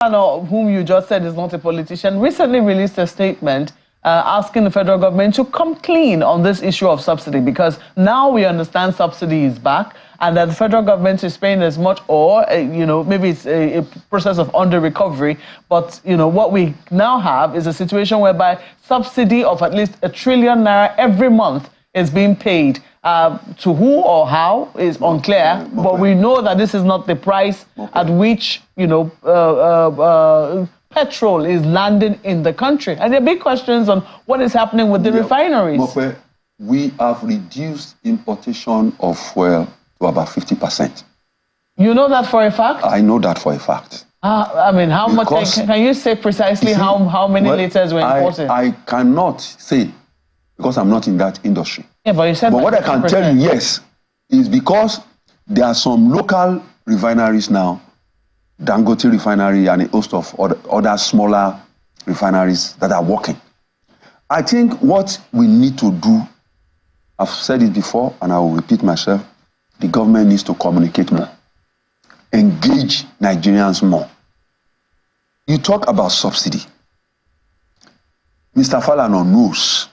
Whom you just said is not a politician, recently released a statement asking the federal government to come clean on this issue of subsidy, because now we understand subsidy is back and that the federal government is paying as much, or maybe it's a process of under recovery, but what we now have is a situation whereby subsidy of at least ₦1 trillion every month is being paid. To who or how is unclear, but we know that this is not the price at which petrol is landing in the country. And there are big questions on what is happening with the refineries. We have reduced importation of fuel to about 50%. You know that for a fact? I know that for a fact. I mean, how much? Can you say precisely how many liters were imported? I cannot say, because I'm not in that industry. Yeah, but you said. But what I can tell you, yes, is because there are some local refineries now, Dangote refinery and a host of other smaller refineries that are working. I think what we need to do, I've said it before and I will repeat myself, the government needs to communicate more, engage Nigerians more. You talk about subsidy. Mr. Falana knows.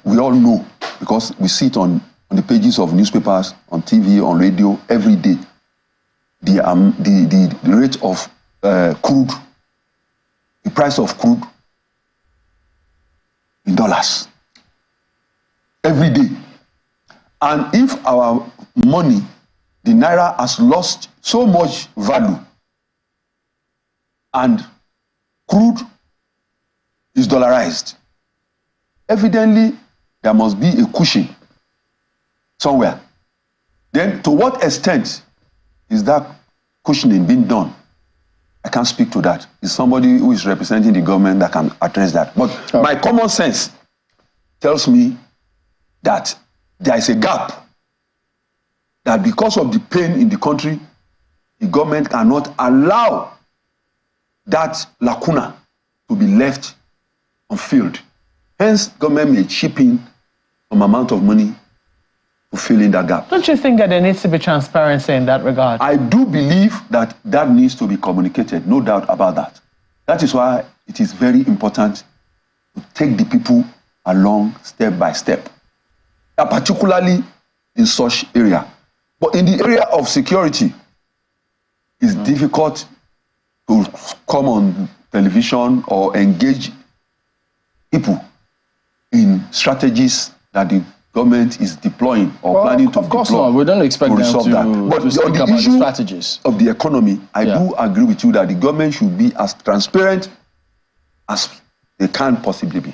We all know, because we see it on the pages of newspapers, on TV, on radio, every day, the rate of crude, the price of crude in dollars, every day. And if our money, the naira, has lost so much value, and crude is dollarized, evidently, there must be a cushion somewhere. Then, to what extent is that cushioning being done? I can't speak to that. It's somebody who is representing the government that can address that. But my common sense tells me that there is a gap, that because of the pain in the country, the government cannot allow that lacuna to be left unfilled. Hence, government may chip in some amount of money to fill in that gap. Don't you think that there needs to be transparency in that regard? I do believe that that needs to be communicated, no doubt about that. That is why it is very important to take the people along step by step, particularly in such area. But in the area of security, it's difficult to come on television or engage people in strategies that the government is deploying or planning to deploy. Of course not. We don't expect them to speak about the strategies of the economy. I do agree with you that the government should be as transparent as they can possibly be.